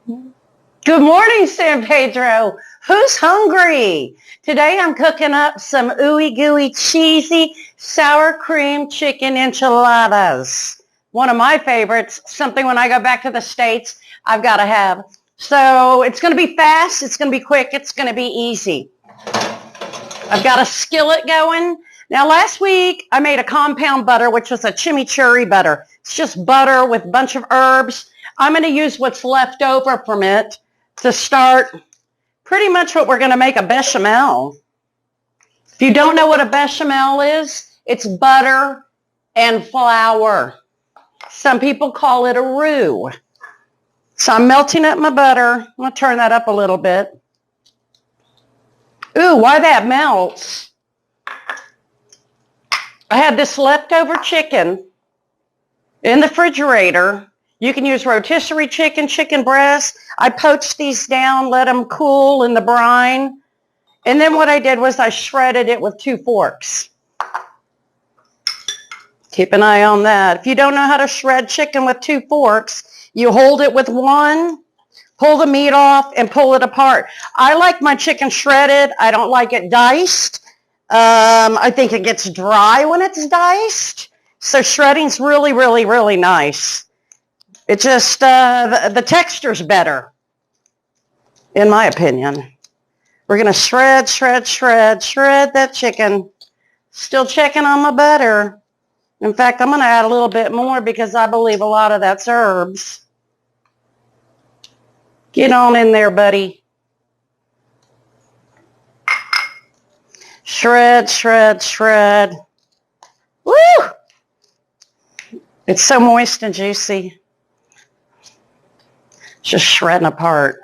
Good morning, San Pedro. Who's hungry? Today I'm cooking up some ooey gooey cheesy sour cream chicken enchiladas. One of my favorites, something when I go back to the States, I've got to have. So it's going to be fast, it's going to be quick, it's going to be easy. I've got a skillet going. Now last week I made a compound butter, which was a chimichurri butter. It's just butter with a bunch of herbs. I'm going to use what's left over from it to start pretty much what we're going to make a bechamel. If you don't know what a bechamel is, it's butter and flour. Some people call it a roux. So I'm melting up my butter. I'm going to turn that up a little bit. Ooh, while that melts, I had this leftover chicken in the refrigerator. You can use rotisserie chicken, chicken breast. I poached these down, let them cool in the brine. And then what I did was I shredded it with 2 forks. Keep an eye on that. If you don't know how to shred chicken with 2 forks, you hold it with one, pull the meat off, and pull it apart. I like my chicken shredded. I don't like it diced. I think it gets dry when it's diced. So shredding's really, really, really nice. It just, the texture's better, in my opinion. We're going to shred that chicken. Still checking on my butter. In fact, I'm going to add a little bit more because I believe a lot of that's herbs. Get on in there, buddy. Shred. Woo! It's so moist and juicy. Just shredding apart.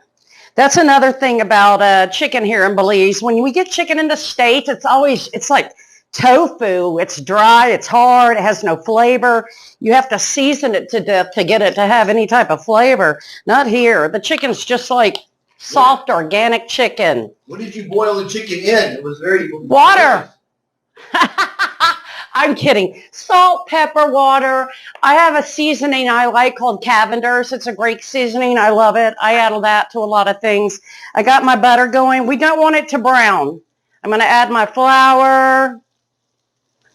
That's another thing about chicken here in Belize. When we get chicken in the States, it's like tofu. It's dry, it's hard, it has no flavor. You have to season it to death to get it to have any type of flavor. Not here. The chicken's just like soft, organic chicken. What did you boil the chicken in? It was very... Water. I'm kidding. Salt, pepper, water. I have a seasoning I like called Cavender's. It's a great seasoning. I love it. I add that to a lot of things. I got my butter going. We don't want it to brown. I'm going to add my flour.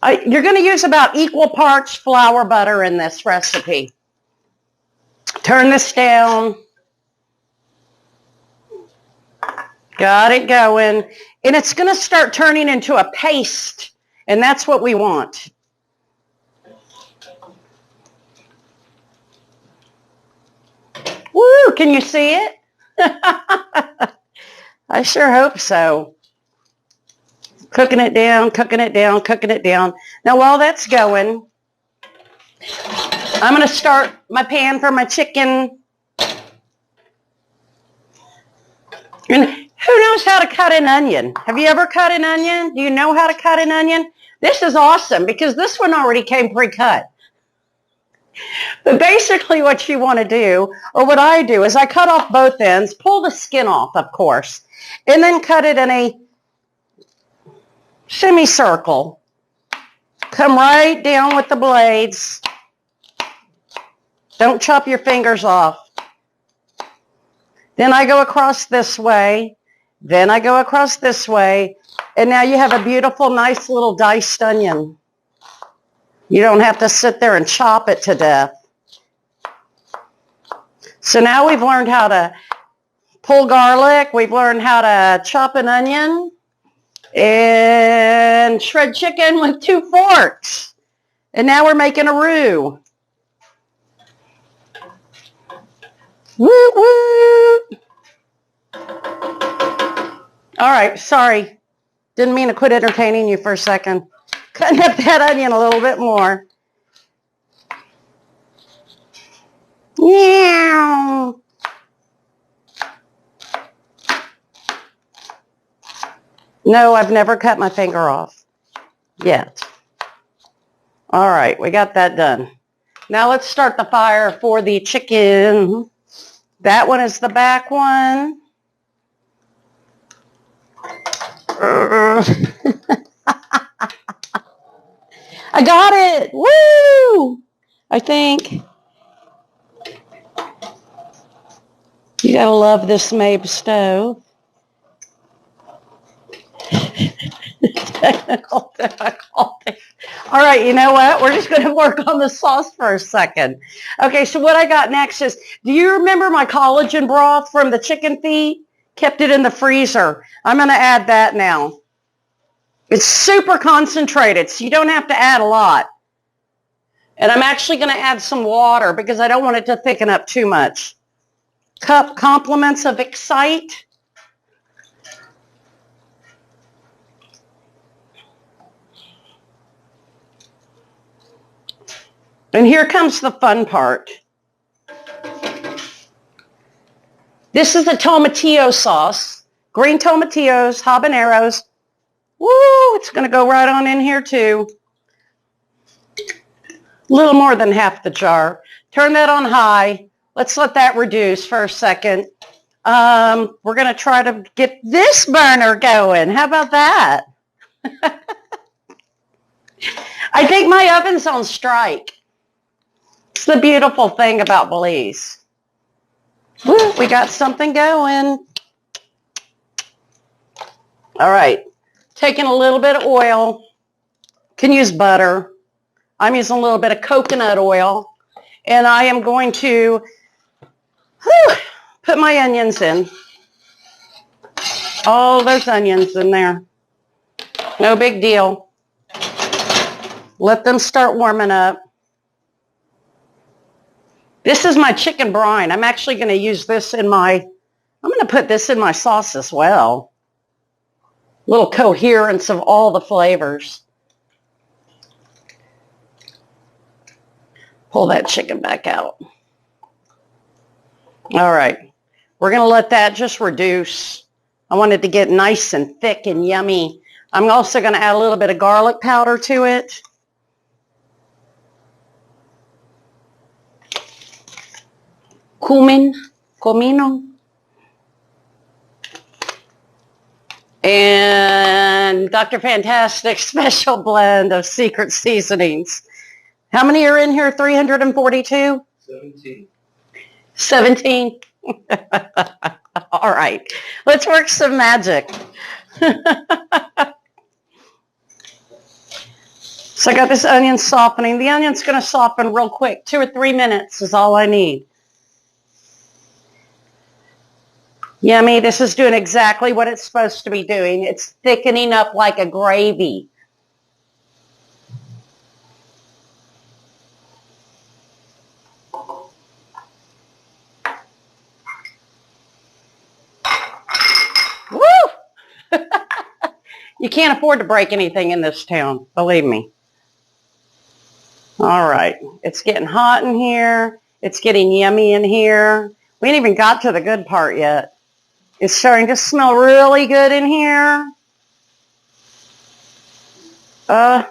You're going to use about equal parts flour butter in this recipe. Turn this down. Got it going. And it's going to start turning into a paste. And that's what we want. Woo, can you see it? I sure hope so. Cooking it down. Now while that's going, I'm going to start my pan for my chicken. And who knows how to cut an onion? Have you ever cut an onion? Do you know how to cut an onion? This is awesome because this one already came pre-cut. But basically what you want to do, or what I do, is I cut off both ends, pull the skin off, of course, and then cut it in a semicircle. Come right down with the blades. Don't chop your fingers off. Then I go across this way. Then I go across this way. And now you have a beautiful, nice little diced onion. You don't have to sit there and chop it to death. So now we've learned how to pull garlic. We've learned how to chop an onion and shred chicken with 2 forks. And now we're making a roux. Woo, woo. All right, sorry. Didn't mean to quit entertaining you for a second. Cutting up that onion a little bit more. Yeah. No, I've never cut my finger off yet. All right, we got that done. Now let's start the fire for the chicken. That one is the back one. I got it. Woo! I think. You gotta love this Mabe stove. Technical difficulty. All right, you know what? We're just going to work on the sauce for a second. Okay, so what I got next is, do you remember my collagen broth from the chicken feet? Kept it in the freezer. I'm going to add that now. It's super concentrated, so you don't have to add a lot. And I'm actually going to add some water because I don't want it to thicken up too much. Cup compliments of Excite. And here comes the fun part. This is the tomatillo sauce. Green tomatillos, habaneros. Woo, it's going to go right on in here too. A little more than half the jar. Turn that on high. Let's let that reduce for a second. We're going to try to get this burner going. How about that? I think my oven's on strike. It's the beautiful thing about Belize. Woo, we got something going. All right. Taking a little bit of oil. Can use butter. I'm using a little bit of coconut oil. And I am going to put my onions in. All those onions in there. No big deal. Let them start warming up. This is my chicken brine. I'm actually going to use this I'm going to put this in my sauce as well. Little coherence of all the flavors. Pull that chicken back out. All right. We're going to let that just reduce. I want it to get nice and thick and yummy. I'm also going to add a little bit of garlic powder to it. Comino. And Dr. Fantastic's special blend of secret seasonings. How many are in here? 342? 17. 17? All right. Let's work some magic. So I got this onion softening. The onion's going to soften real quick. 2 or 3 minutes is all I need. Yummy. This is doing exactly what it's supposed to be doing. It's thickening up like a gravy. Woo! You can't afford to break anything in this town, believe me. All right. It's getting hot in here. It's getting yummy in here. We ain't even got to the good part yet. It's starting to smell really good in here. Yeah,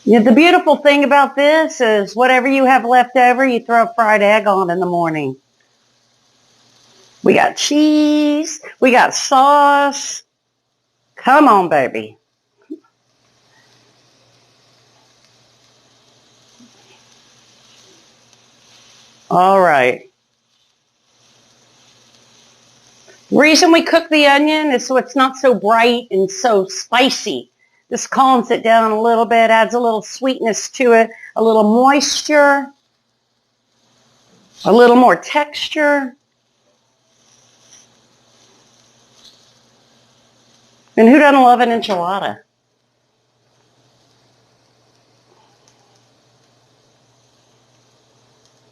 the beautiful thing about this is whatever you have left over, you throw a fried egg on in the morning. We got cheese. We got sauce. Come on, baby. All right. The reason we cook the onion is so it's not so bright and so spicy. This calms it down a little bit, adds a little sweetness to it, a little moisture, a little more texture. And who doesn't love an enchilada?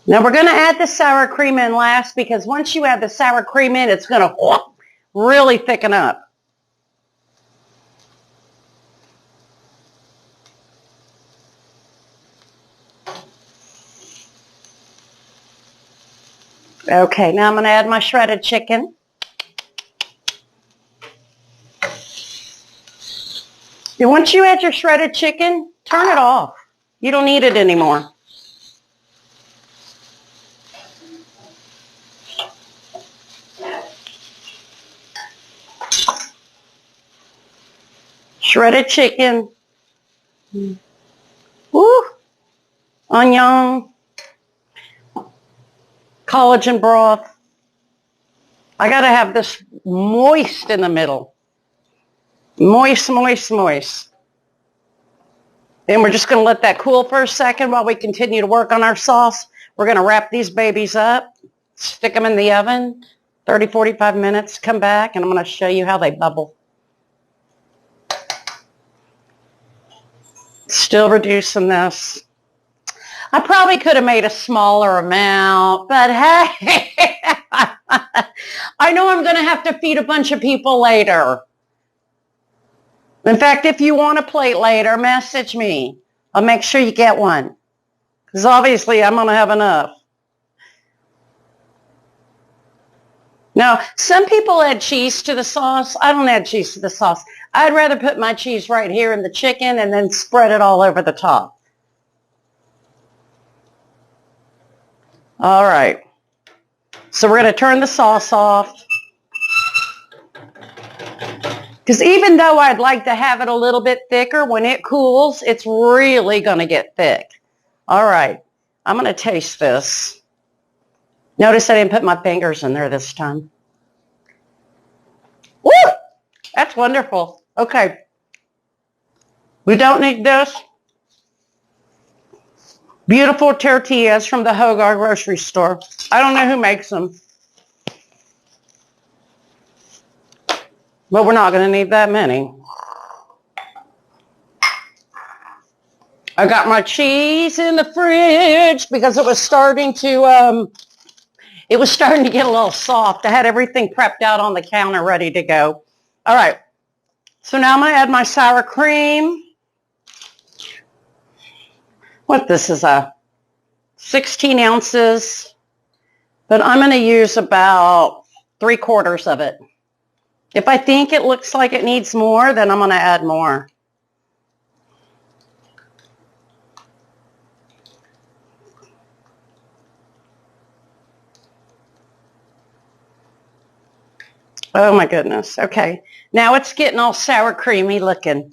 Now we're going to add the sour cream in last because once you add the sour cream in, it's going to really thicken up. Okay, now I'm going to add my shredded chicken. And once you add your shredded chicken, turn it off. You don't need it anymore. Shredded chicken. Woo! Onion. collagen broth. I got to have this moist in the middle. Moist, moist, moist. And we're just going to let that cool for a second while we continue to work on our sauce. We're going to wrap these babies up, stick them in the oven, 30, 45 minutes, come back, and I'm going to show you how they bubble. Still reducing this. I probably could have made a smaller amount, but hey, I know I'm going to have to feed a bunch of people later. In fact, if you want a plate later, message me. I'll make sure you get one. Because obviously I'm going to have enough. Now, some people add cheese to the sauce. I don't add cheese to the sauce. I'd rather put my cheese right here in the chicken and then spread it all over the top. All right. So we're going to turn the sauce off. Because even though I'd like to have it a little bit thicker, when it cools, it's really going to get thick. All right. I'm going to taste this. Notice I didn't put my fingers in there this time. Woo! That's wonderful. Okay. We don't need this. Beautiful tortillas from the Hogar grocery store. I don't know who makes them. But we're not going to need that many. I got my cheese in the fridge because it was starting to get a little soft. I had everything prepped out on the counter ready to go. All right. So now I'm going to add my sour cream. This is 16 ounces, but I'm going to use about 3/4 of it. If I think it looks like it needs more, then I'm going to add more. Oh my goodness. Okay. Now it's getting all sour creamy looking.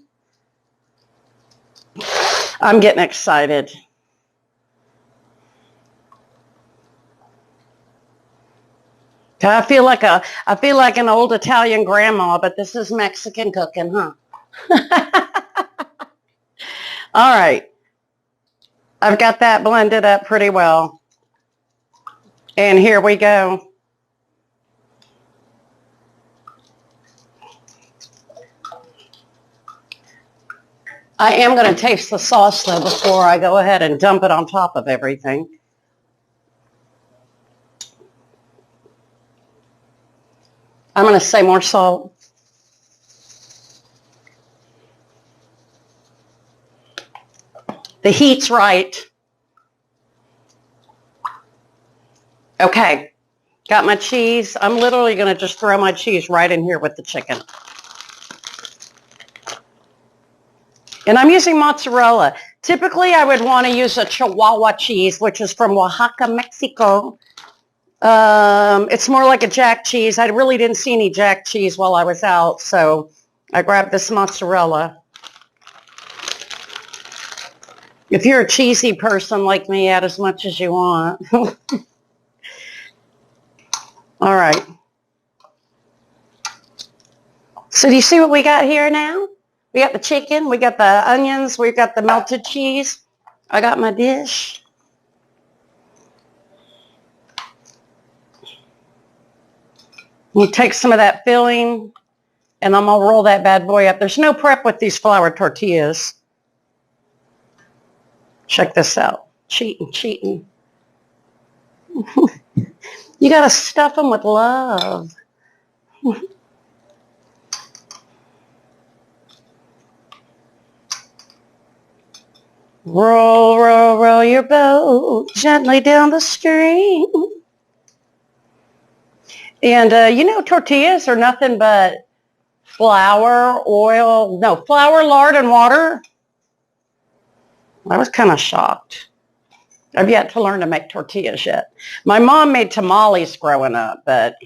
I'm getting excited. I feel like an old Italian grandma, but this is Mexican cooking, huh? All right. I've got that blended up pretty well. And here we go. I am going to taste the sauce, though, before I go ahead and dump it on top of everything. I'm going to say more salt. The heat's right. Okay. Got my cheese. I'm literally going to just throw my cheese right in here with the chicken. And I'm using mozzarella. Typically, I would want to use a Chihuahua cheese, which is from Oaxaca, Mexico. It's more like a jack cheese. I really didn't see any jack cheese while I was out, so I grabbed this mozzarella. If you're a cheesy person like me, add as much as you want. All right. So do you see what we got here now? We got the chicken, we got the onions, we got the melted cheese. I got my dish. We'll take some of that filling, and I'm going to roll that bad boy up. There's no prep with these flour tortillas. Check this out. Cheating. You got to stuff them with love. Roll, roll, roll your boat gently down the stream. And, tortillas are nothing but flour, lard, and water. I was kind of shocked. I've yet to learn to make tortillas yet. My mom made tamales growing up, but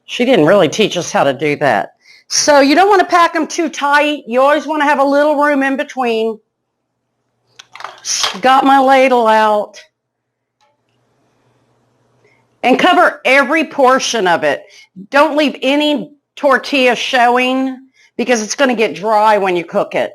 she didn't really teach us how to do that. So you don't want to pack them too tight. You always want to have a little room in between. Got my ladle out. And cover every portion of it. Don't leave any tortilla showing because it's going to get dry when you cook it.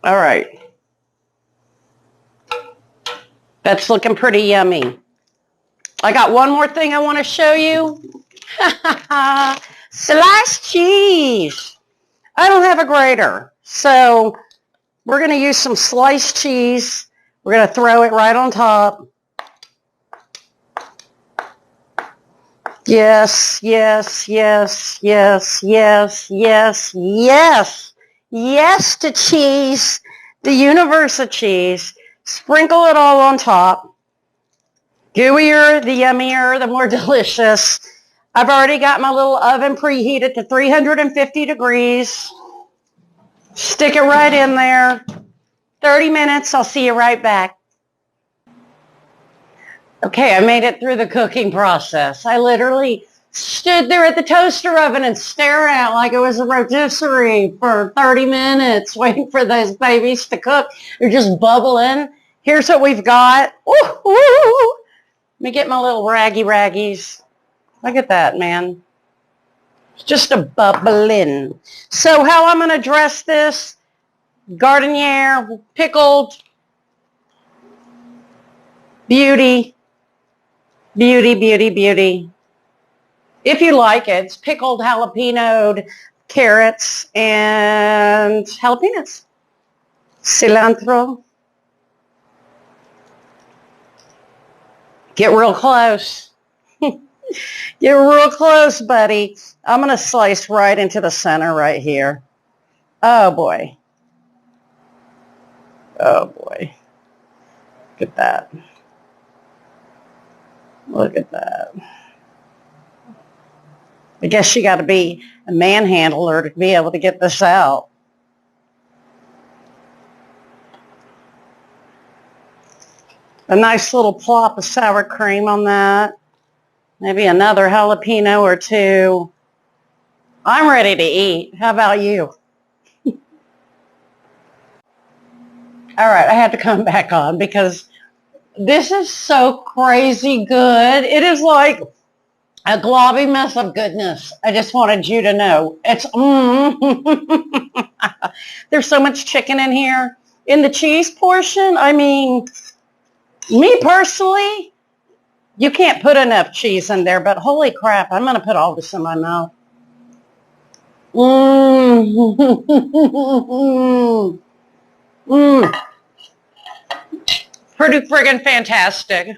All right. That's looking pretty yummy. I got one more thing I want to show you. Sliced cheese. I don't have a grater, so we're going to use some sliced cheese. We're going to throw it right on top. Yes, yes, yes, yes, yes, yes, yes. Yes to cheese, the universe of cheese. Sprinkle it all on top. Gooier, the yummier, the more delicious. I've already got my little oven preheated to 350 degrees. Stick it right in there. 30 minutes, I'll see you right back. Okay, I made it through the cooking process. I literally stood there at the toaster oven and stared out like it was a rotisserie for 30 minutes waiting for those babies to cook. They're just bubbling. Here's what we've got. Ooh, ooh. Let me get my little raggies. Look at that, man. It's just a bubbling. So how I'm going to dress this, gardenier, pickled, beauty. Beauty, beauty, beauty. If you like it, it's pickled jalapenoed carrots and jalapenos. Cilantro. Get real close. Get real close, buddy. I'm going to slice right into the center right here. Oh, boy. Oh, boy. Look at that. Look at that. I guess you got to be a manhandler to be able to get this out. A nice little plop of sour cream on that. Maybe another jalapeno or two. I'm ready to eat. How about you? All right, I had to come back on because this is so crazy good. It is like a globby mess of goodness. I just wanted you to know. It's, There's so much chicken in here. In the cheese portion, I mean, me personally, you can't put enough cheese in there, but holy crap, I'm going to put all this in my mouth. Pretty friggin' fantastic.